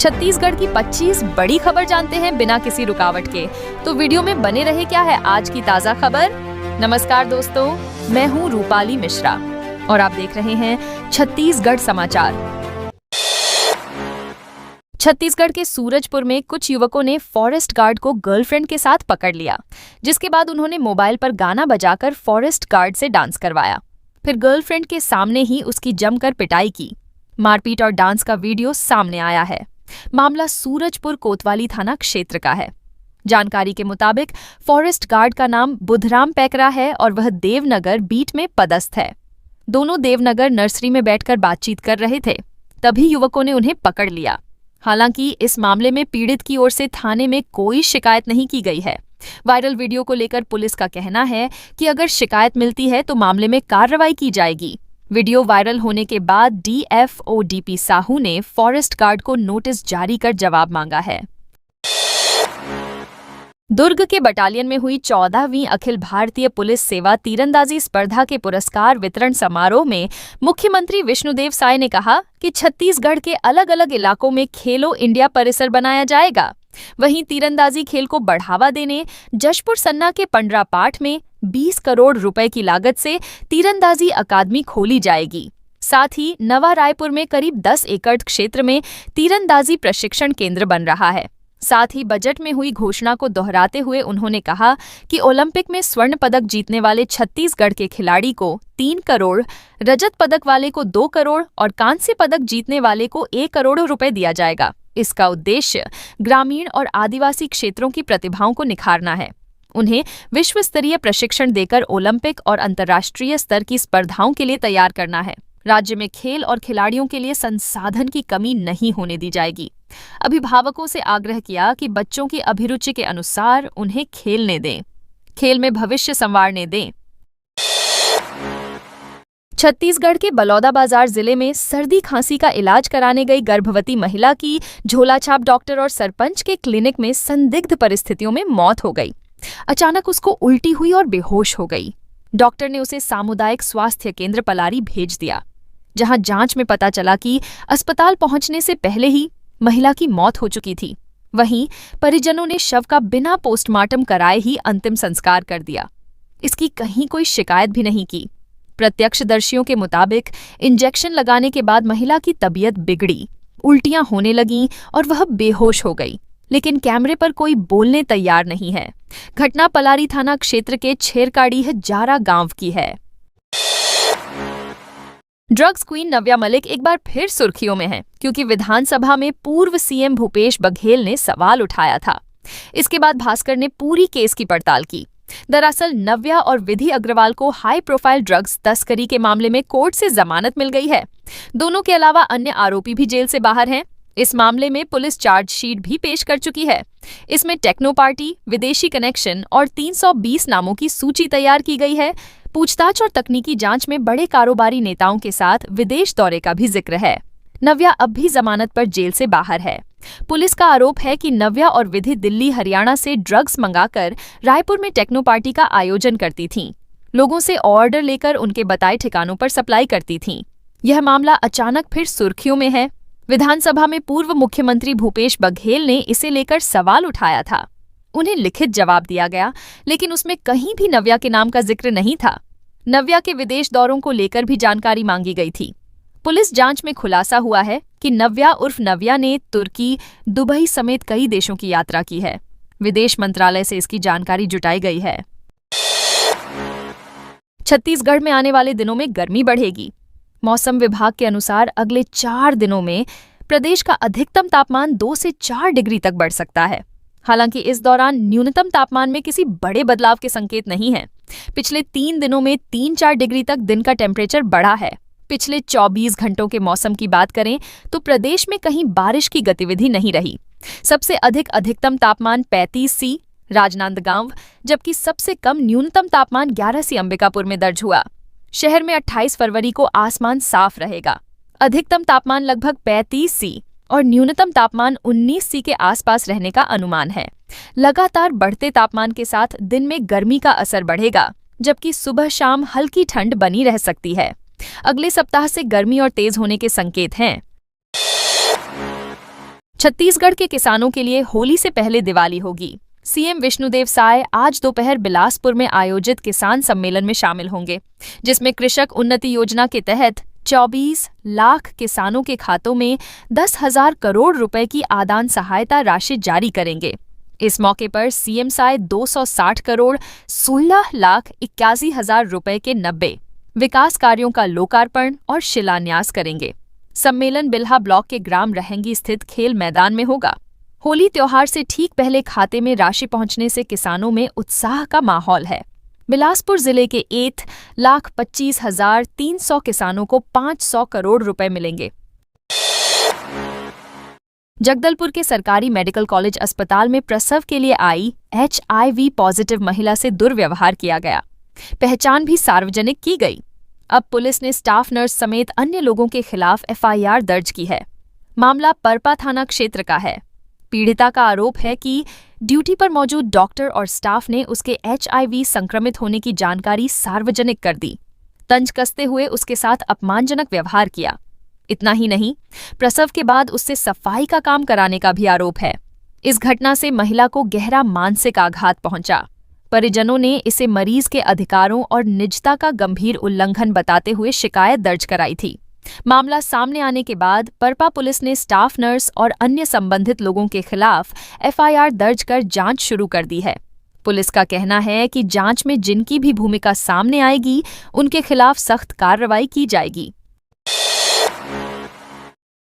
छत्तीसगढ़ की 25 बड़ी खबर जानते हैं बिना किसी रुकावट के। तो वीडियो में बने रहे। क्या है आज की ताजा खबर? नमस्कार दोस्तों, मैं हूँ रूपाली मिश्रा और आप देख रहे हैं छत्तीसगढ़ समाचार। छत्तीसगढ़ के सूरजपुर में कुछ युवकों ने फॉरेस्ट गार्ड को गर्लफ्रेंड के साथ पकड़ लिया, जिसके बाद उन्होंने मोबाइल पर गाना बजाकर फॉरेस्ट गार्ड से डांस करवाया। फिर गर्लफ्रेंड के सामने ही उसकी जमकर पिटाई की। मारपीट और डांस का वीडियो सामने आया है। मामला सूरजपुर कोतवाली थाना क्षेत्र का है। जानकारी के मुताबिक फॉरेस्ट गार्ड का नाम बुधराम पैकरा है और वह देवनगर बीट में पदस्थ है। दोनों देवनगर नर्सरी में बैठकर बातचीत कर रहे थे, तभी युवकों ने उन्हें पकड़ लिया। हालांकि इस मामले में पीड़ित की ओर से थाने में कोई शिकायत नहीं की गई है। वायरल वीडियो को लेकर पुलिस का कहना है कि अगर शिकायत मिलती है तो मामले में कार्रवाई की जाएगी। वीडियो वायरल होने के बाद डीएफओ डीपी साहू ने फॉरेस्ट गार्ड को नोटिस जारी कर जवाब मांगा है। दुर्ग के बटालियन में हुई 14वीं अखिल भारतीय पुलिस सेवा तीरंदाजी स्पर्धा के पुरस्कार वितरण समारोह में मुख्यमंत्री विष्णुदेव साय ने कहा कि छत्तीसगढ़ के अलग अलग इलाकों में खेलो इंडिया परिसर बनाया जाएगा। वहीं तीरंदाजी खेल को बढ़ावा देने जशपुर सन्ना के पंडरापाठ में 20 करोड़ रुपए की लागत से तीरंदाजी अकादमी खोली जाएगी। साथ ही नवा रायपुर में करीब 10 एकड़ क्षेत्र में तीरंदाजी प्रशिक्षण केंद्र बन रहा है। साथ ही बजट में हुई घोषणा को दोहराते हुए उन्होंने कहा कि ओलंपिक में स्वर्ण पदक जीतने वाले छत्तीसगढ़ के खिलाड़ी को 3 करोड़, रजत पदक वाले को 2 करोड़ और कांस्य पदक जीतने वाले को 1 करोड़ रुपए दिया जाएगा। इसका उद्देश्य ग्रामीण और आदिवासी क्षेत्रों की प्रतिभाओं को निखारना है। उन्हें विश्व स्तरीय प्रशिक्षण देकर ओलंपिक और अंतर्राष्ट्रीय स्तर की स्पर्धाओं के लिए तैयार करना है। राज्य में खेल और खिलाड़ियों के लिए संसाधन की कमी नहीं होने दी जाएगी। अभिभावकों से आग्रह किया कि बच्चों की अभिरुचि के अनुसार उन्हें खेलने दें, खेल में भविष्य संवारने दें। छत्तीसगढ़ के बलौदाबाजार जिले में सर्दी खांसी का इलाज कराने गई गर्भवती महिला की झोलाछाप डॉक्टर और सरपंच के क्लिनिक में संदिग्ध परिस्थितियों में मौत हो गई। अचानक उसको उल्टी हुई और बेहोश हो गई। डॉक्टर ने उसे सामुदायिक स्वास्थ्य केंद्र पलारी भेज दिया, जहां जांच में पता चला कि अस्पताल पहुंचने से पहले ही महिला की मौत हो चुकी थी। वहीं परिजनों ने शव का बिना पोस्टमार्टम कराए ही अंतिम संस्कार कर दिया। इसकी कहीं कोई शिकायत भी नहीं की। प्रत्यक्षदर्शियों के मुताबिक इंजेक्शन लगाने के बाद महिला की तबीयत बिगड़ी, उल्टियां होने लगीं और वह बेहोश हो गई, लेकिन कैमरे पर कोई बोलने तैयार नहीं है। घटना पलारी थाना क्षेत्र के छेरकाड़ी जारा गांव की है। ड्रग्स क्वीन नव्या मलिक एक बार फिर सुर्खियों में है, क्योंकि विधानसभा में पूर्व सीएम भूपेश बघेल ने सवाल उठाया था। इसके बाद भास्कर ने पूरी केस की पड़ताल की। दरअसल नव्या और विधि अग्रवाल को हाई प्रोफाइल ड्रग्स तस्करी के मामले में कोर्ट से जमानत मिल गई है। दोनों के अलावा अन्य आरोपी भी जेल से बाहर हैं। इस मामले में पुलिस चार्जशीट भी पेश कर चुकी है। इसमें टेक्नो पार्टी, विदेशी कनेक्शन और 320 नामों की सूची तैयार की गई है। पूछताछ और तकनीकी जांच में बड़े कारोबारी नेताओं के साथ विदेश दौरे का भी जिक्र है। नव्या अब भी जमानत पर जेल से बाहर है। पुलिस का आरोप है कि नव्या और विधि दिल्ली, हरियाणा से ड्रग्स मंगाकर रायपुर में टेक्नो पार्टी का आयोजन करती थीं। लोगों से ऑर्डर लेकर उनके बताए ठिकानों पर सप्लाई करती थीं। यह मामला अचानक फिर सुर्खियों में है। विधानसभा में पूर्व मुख्यमंत्री भूपेश बघेल ने इसे लेकर सवाल उठाया था। उन्हें लिखित जवाब दिया गया, लेकिन उसमें कहीं भी नव्या के नाम का जिक्र नहीं था। नव्या के विदेश दौरों को लेकर भी जानकारी मांगी गई थी। पुलिस जांच में खुलासा हुआ है कि नव्या उर्फ नव्या ने तुर्की, दुबई समेत कई देशों की यात्रा की है। विदेश मंत्रालय से इसकी जानकारी जुटाई गई है। छत्तीसगढ़ में आने वाले दिनों में गर्मी बढ़ेगी। मौसम विभाग के अनुसार अगले 4 दिनों में प्रदेश का अधिकतम तापमान 2 से 4 डिग्री तक बढ़ सकता है। हालांकि इस दौरान न्यूनतम तापमान में किसी बड़े बदलाव के संकेत नहीं हैं। पिछले 3 दिनों में 3-4 डिग्री तक दिन का टेम्परेचर बढ़ा है। पिछले 24 घंटों के मौसम की बात करें तो प्रदेश में कहीं बारिश की गतिविधि नहीं रही। सबसे अधिक अधिकतम तापमान 35 सी राजनांदगांव, जबकि सबसे कम न्यूनतम तापमान 11 सी अंबिकापुर में दर्ज हुआ। शहर में 28 फरवरी को आसमान साफ रहेगा। अधिकतम तापमान लगभग 35 सी और न्यूनतम तापमान 19 सी के आसपास रहने का अनुमान है। लगातार बढ़ते तापमान के साथ दिन में गर्मी का असर बढ़ेगा, जबकि सुबह शाम हल्की ठंड बनी रह सकती है। अगले सप्ताह से गर्मी और तेज होने के संकेत हैं। छत्तीसगढ़ के किसानों के लिए होली से पहले दिवाली होगी। सीएम विष्णुदेव साय आज दोपहर बिलासपुर में आयोजित किसान सम्मेलन में शामिल होंगे, जिसमें कृषक उन्नति योजना के तहत 24 लाख किसानों के खातों में 10,000 करोड़ रुपए की आदान सहायता राशि जारी करेंगे। इस मौके पर सीएम साय 260 करोड़ 16,81,000 रुपए के 90 विकास कार्यों का लोकार्पण और शिलान्यास करेंगे। सम्मेलन बिल्हा ब्लॉक के ग्राम रहेंगी स्थित खेल मैदान में होगा। होली त्योहार से ठीक पहले खाते में राशि पहुंचने से किसानों में उत्साह का माहौल है। बिलासपुर जिले के 1,25,300 किसानों को 500 करोड़ रुपए मिलेंगे। जगदलपुर के सरकारी मेडिकल कॉलेज अस्पताल में प्रसव के लिए आई HIV पॉजिटिव महिला से दुर्व्यवहार किया गया। पहचान भी सार्वजनिक की गई। अब पुलिस ने स्टाफ नर्स समेत अन्य लोगों के खिलाफ FIR दर्ज की है। मामला परपा थाना क्षेत्र का है। पीड़िता का आरोप है कि ड्यूटी पर मौजूद डॉक्टर और स्टाफ ने उसके HIV संक्रमित होने की जानकारी सार्वजनिक कर दी। तंज कसते हुए उसके साथ अपमानजनक व्यवहार किया। इतना ही नहीं, प्रसव के बाद उससे सफाई का काम कराने का भी आरोप है। इस घटना से महिला को गहरा मानसिक आघात पहुंचा। परिजनों ने इसे मरीज के अधिकारों और निजता का गंभीर उल्लंघन बताते हुए शिकायत दर्ज कराई थी। मामला सामने आने के बाद परपा पुलिस ने स्टाफ नर्स और अन्य संबंधित लोगों के खिलाफ FIR दर्ज कर जांच शुरू कर दी है। पुलिस का कहना है कि जांच में जिनकी भी भूमिका सामने आएगी, उनके खिलाफ सख्त कार्रवाई की जाएगी।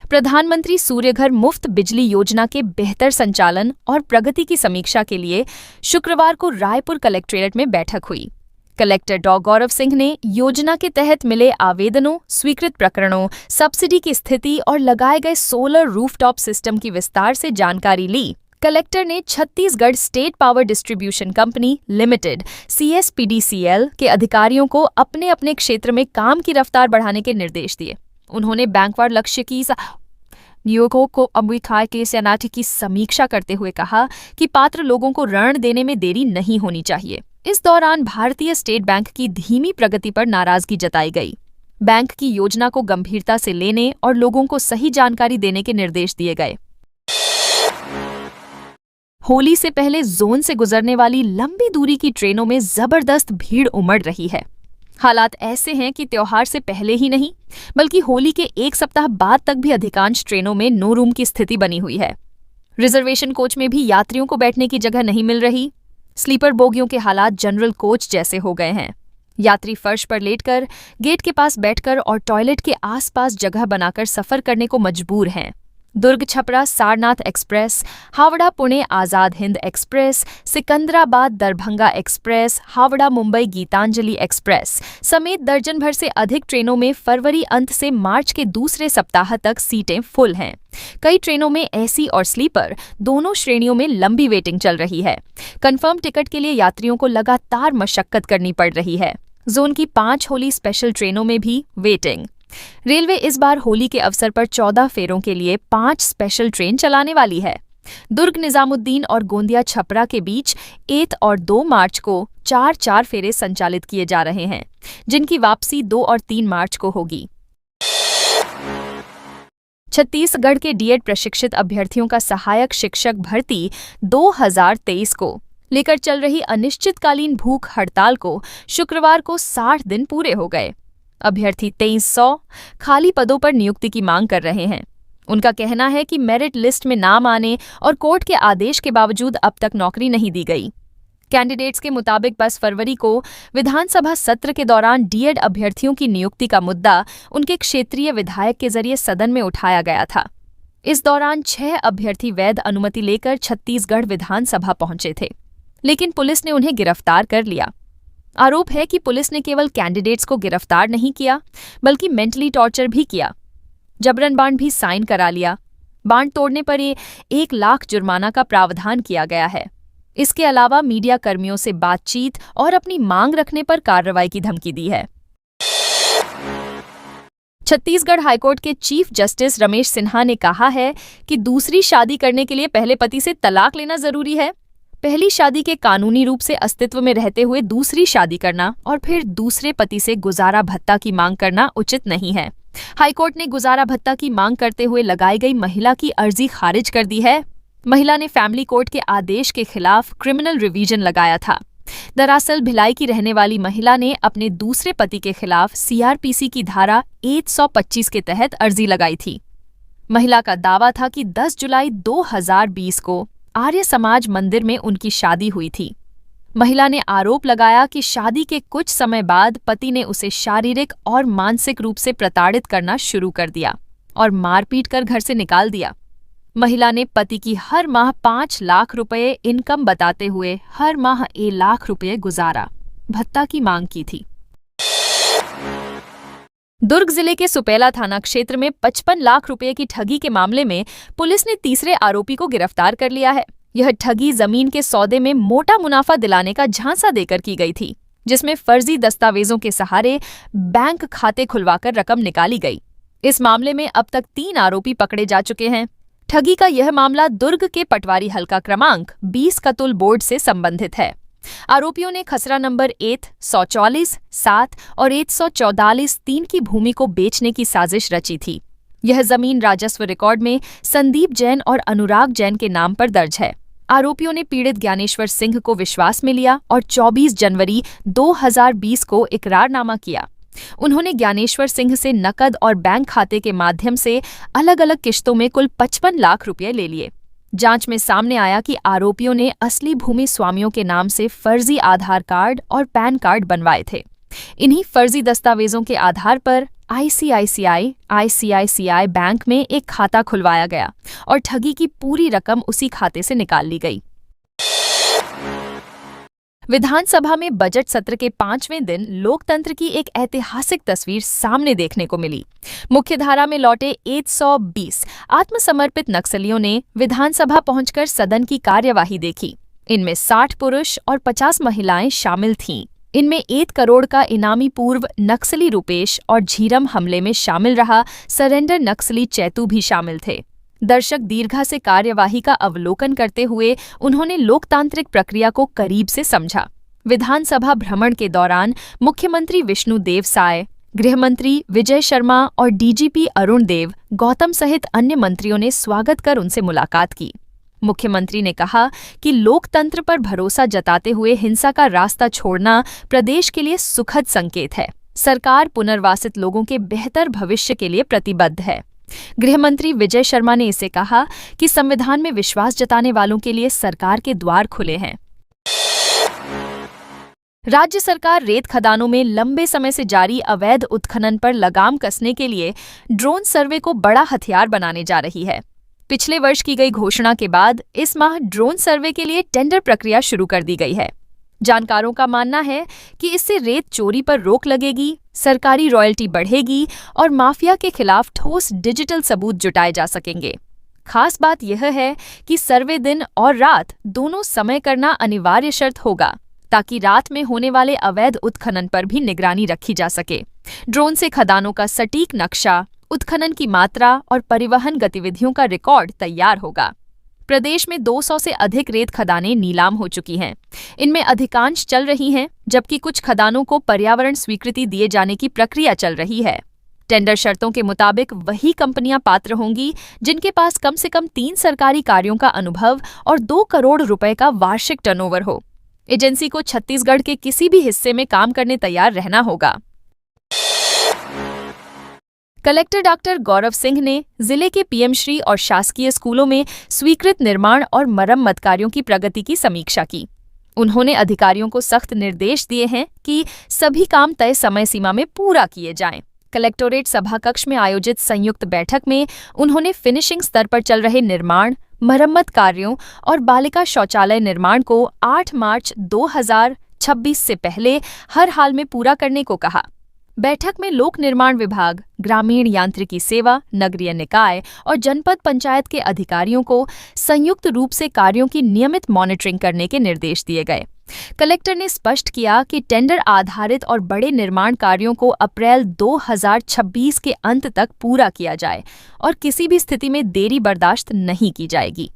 प्रधानमंत्री सूर्यघर मुफ्त बिजली योजना के बेहतर संचालन और प्रगति की समीक्षा के लिए शुक्रवार को रायपुर कलेक्ट्रेट में बैठक हुई। कलेक्टर डॉ गौरव सिंह ने योजना के तहत मिले आवेदनों, स्वीकृत प्रकरणों, सब्सिडी की स्थिति और लगाए गए सोलर रूफटॉप सिस्टम की विस्तार से जानकारी ली। कलेक्टर ने Chhattisgarh state power distribution company limited CSPDCL के अधिकारियों को अपने अपने क्षेत्र में काम की रफ्तार बढ़ाने के निर्देश दिए। उन्होंने बैंकवार लक्ष्य की नियोगों को अमृतखाय के सेनाटी की समीक्षा करते हुए कहा कि पात्र लोगों को ऋण देने में देरी नहीं होनी चाहिए। इस दौरान भारतीय स्टेट बैंक की धीमी प्रगति पर नाराजगी जताई गई। बैंक की योजना को गंभीरता से लेने और लोगों को सही जानकारी देने के निर्देश दिए गए। होली से पहले जोन से गुजरने वाली लंबी दूरी की ट्रेनों में जबरदस्त भीड़ उमड़ रही है। हालात ऐसे हैं कि त्योहार से पहले ही नहीं, बल्कि होली के एक सप्ताह बाद तक भी अधिकांश ट्रेनों में नो रूम की स्थिति बनी हुई है। रिजर्वेशन कोच में भी यात्रियों को बैठने की जगह नहीं मिल रही। स्लीपर बोगियों के हालात जनरल कोच जैसे हो गए हैं। यात्री फर्श पर लेटकर, गेट के पास बैठकर और टॉयलेट के आसपास जगह बनाकर सफर करने को मजबूर हैं। Durg Chhapra Sarnath express, Howrah Pune Azad Hind express, Secunderabad Darbhanga express, Howrah Mumbai Gitanjali express समेत दर्जन भर से अधिक ट्रेनों में फरवरी अंत से मार्च के दूसरे सप्ताह तक सीटें फुल हैं। कई ट्रेनों में AC और स्लीपर दोनों श्रेणियों में लंबी वेटिंग चल रही है। कंफर्म टिकट के लिए यात्रियों को लगातार मशक्कत करनी पड़ रही है। जोन की 5 होली स्पेशल ट्रेनों में भी वेटिंग। रेलवे इस बार होली के अवसर पर 14 फेरों के लिए 5 स्पेशल ट्रेन चलाने वाली है। दुर्ग निजामुद्दीन और गोंदिया छपरा के बीच 1 और 2 मार्च को 4 फेरे संचालित किए जा रहे हैं, जिनकी वापसी 2 और 3 मार्च को होगी। छत्तीसगढ़ के डीएड प्रशिक्षित अभ्यर्थियों का सहायक शिक्षक भर्ती 2023 को लेकर चल रही अनिश्चितकालीन भूख हड़ताल को शुक्रवार को 60 दिन पूरे हो गए। अभ्यर्थी 2300 खाली पदों पर नियुक्ति की मांग कर रहे हैं। उनका कहना है कि मेरिट लिस्ट में नाम आने और कोर्ट के आदेश के बावजूद अब तक नौकरी नहीं दी गई। कैंडिडेट्स के मुताबिक बस फरवरी को विधानसभा सत्र के दौरान डीएड अभ्यर्थियों की नियुक्ति का मुद्दा उनके क्षेत्रीय विधायक के जरिए सदन में उठाया गया था। इस दौरान 6 अभ्यर्थी वैध अनुमति लेकर छत्तीसगढ़ विधानसभा पहुंचे थे, लेकिन पुलिस ने उन्हें गिरफ्तार कर लिया। आरोप है कि पुलिस ने केवल कैंडिडेट्स को गिरफ्तार नहीं किया, बल्कि मेंटली टॉर्चर भी किया। जबरन बांड भी साइन करा लिया। बांड तोड़ने पर 1 लाख जुर्माना का प्रावधान किया गया है। इसके अलावा मीडिया कर्मियों से बातचीत और अपनी मांग रखने पर कार्रवाई की धमकी दी है। छत्तीसगढ़ हाईकोर्ट के चीफ जस्टिस रमेश सिन्हा ने कहा है कि दूसरी शादी करने के लिए पहले पति से तलाक लेना जरूरी है। पहली शादी के कानूनी रूप से अस्तित्व में रहते हुए दूसरी शादी करना और फिर दूसरे पति से गुजारा भत्ता की मांग करना उचित नहीं है। हाईकोर्ट ने गुजारा भत्ता की मांग करते हुए लगाई गई महिला की अर्जी खारिज कर दी है। महिला ने फैमिली कोर्ट के आदेश के खिलाफ क्रिमिनल रिवीजन लगाया था। दरअसल भिलाई की रहने वाली महिला ने अपने दूसरे पति के खिलाफ सीआरपीसी की धारा 125 के तहत अर्जी लगाई थी। महिला का दावा था कि 10 जुलाई 2020 को आर्य समाज मंदिर में उनकी शादी हुई थी। महिला ने आरोप लगाया कि शादी के कुछ समय बाद पति ने उसे शारीरिक और मानसिक रूप से प्रताड़ित करना शुरू कर दिया और मारपीट कर घर से निकाल दिया। महिला ने पति की हर माह 5 लाख रुपए इनकम बताते हुए हर माह 1 लाख रुपए गुजारा भत्ता की मांग की थी। दुर्ग जिले के सुपेला थाना क्षेत्र में 55 लाख रुपए की ठगी के मामले में पुलिस ने तीसरे आरोपी को गिरफ्तार कर लिया है। यह ठगी जमीन के सौदे में मोटा मुनाफा दिलाने का झांसा देकर की गई थी, जिसमें फर्जी दस्तावेजों के सहारे बैंक खाते खुलवाकर रकम निकाली गई। इस मामले में अब तक 3 आरोपी पकड़े जा चुके हैं। ठगी का यह मामला दुर्ग के पटवारी हल्का क्रमांक 20 कतुल बोर्ड से संबंधित है। आरोपियों ने खसरा नंबर 144, 7 और 144, 3 की भूमि को बेचने की साजिश रची थी। यह जमीन राजस्व रिकॉर्ड में संदीप जैन और अनुराग जैन के नाम पर दर्ज है। आरोपियों ने पीड़ित ज्ञानेश्वर सिंह को विश्वास में लिया और 24 जनवरी 2020 को इकरारनामा किया। उन्होंने ज्ञानेश्वर सिंह से नकद और बैंक खाते के माध्यम से अलग अलग किश्तों में कुल 55 लाख रुपए ले लिए। जांच में सामने आया कि आरोपियों ने असली भूमि स्वामियों के नाम से फर्जी आधार कार्ड और पैन कार्ड बनवाए थे। इन्हीं फर्जी दस्तावेजों के आधार पर आईसीआईसीआई बैंक में एक खाता खुलवाया गया और ठगी की पूरी रकम उसी खाते से निकाल ली गई। विधानसभा में बजट सत्र के 5वें दिन लोकतंत्र की एक ऐतिहासिक तस्वीर सामने देखने को मिली। मुख्यधारा में लौटे 120 आत्मसमर्पित नक्सलियों ने विधानसभा पहुंचकर सदन की कार्यवाही देखी। इनमें 60 पुरुष और 50 महिलाएं शामिल थीं। इनमें 1 करोड़ का इनामी पूर्व नक्सली रूपेश और झीरम हमले में शामिल रहा सरेंडर नक्सली चैतू भी शामिल थे। दर्शक दीर्घा से कार्यवाही का अवलोकन करते हुए उन्होंने लोकतांत्रिक प्रक्रिया को करीब से समझा। विधानसभा भ्रमण के दौरान मुख्यमंत्री विष्णुदेव साय, गृहमंत्री विजय शर्मा और डीजीपी अरुण देव गौतम सहित अन्य मंत्रियों ने स्वागत कर उनसे मुलाकात की। मुख्यमंत्री ने कहा कि लोकतंत्र पर भरोसा जताते हुए हिंसा का रास्ता छोड़ना प्रदेश के लिए सुखद संकेत है। सरकार पुनर्वासित लोगों के बेहतर भविष्य के लिए प्रतिबद्ध है। गृहमंत्री विजय शर्मा ने इसे कहा कि संविधान में विश्वास जताने वालों के लिए सरकार के द्वार खुले हैं। राज्य सरकार रेत खदानों में लंबे समय से जारी अवैध उत्खनन पर लगाम कसने के लिए ड्रोन सर्वे को बड़ा हथियार बनाने जा रही है। पिछले वर्ष की गई घोषणा के बाद इस माह ड्रोन सर्वे के लिए टेंडर प्रक्रिया शुरू कर दी गई है। जानकारों का मानना है कि इससे रेत चोरी पर रोक लगेगी, सरकारी रॉयल्टी बढ़ेगी और माफिया के खिलाफ ठोस डिजिटल सबूत जुटाए जा सकेंगे। खास बात यह है कि सर्वे दिन और रात दोनों समय करना अनिवार्य शर्त होगा, ताकि रात में होने वाले अवैध उत्खनन पर भी निगरानी रखी जा सके। ड्रोन से खदानों का सटीक नक्शा, उत्खनन की मात्रा और परिवहन गतिविधियों का रिकॉर्ड तैयार होगा। प्रदेश में 200 से अधिक रेत खदानें नीलाम हो चुकी हैं। इनमें अधिकांश चल रही हैं, जबकि कुछ खदानों को पर्यावरण स्वीकृति दिए जाने की प्रक्रिया चल रही है। टेंडर शर्तों के मुताबिक वही कंपनियां पात्र होंगी जिनके पास कम से कम 3 सरकारी कार्यों का अनुभव और 2 करोड़ रुपए का वार्षिक टर्नओवर हो। एजेंसी को छत्तीसगढ़ के किसी भी हिस्से में काम करने तैयार रहना होगा। कलेक्टर डॉक्टर गौरव सिंह ने जिले के पीएमश्री और शासकीय स्कूलों में स्वीकृत निर्माण और मरम्मत कार्यों की प्रगति की समीक्षा की। उन्होंने अधिकारियों को सख्त निर्देश दिए हैं कि सभी काम तय समय सीमा में पूरा किए जाएं। कलेक्टोरेट सभा कक्ष में आयोजित संयुक्त बैठक में उन्होंने फिनिशिंग स्तर पर चल रहे निर्माण, मरम्मत कार्यों और बालिका शौचालय निर्माण को 8 मार्च 2026 से पहले हर हाल में पूरा करने को कहा। बैठक में लोक निर्माण विभाग, ग्रामीण यांत्रिकी सेवा, नगरीय निकाय और जनपद पंचायत के अधिकारियों को संयुक्त रूप से कार्यों की नियमित मॉनिटरिंग करने के निर्देश दिए गए। कलेक्टर ने स्पष्ट किया कि टेंडर आधारित और बड़े निर्माण कार्यों को अप्रैल 2026 के अंत तक पूरा किया जाए और किसी भी स्थिति में देरी बर्दाश्त नहीं की जाएगी।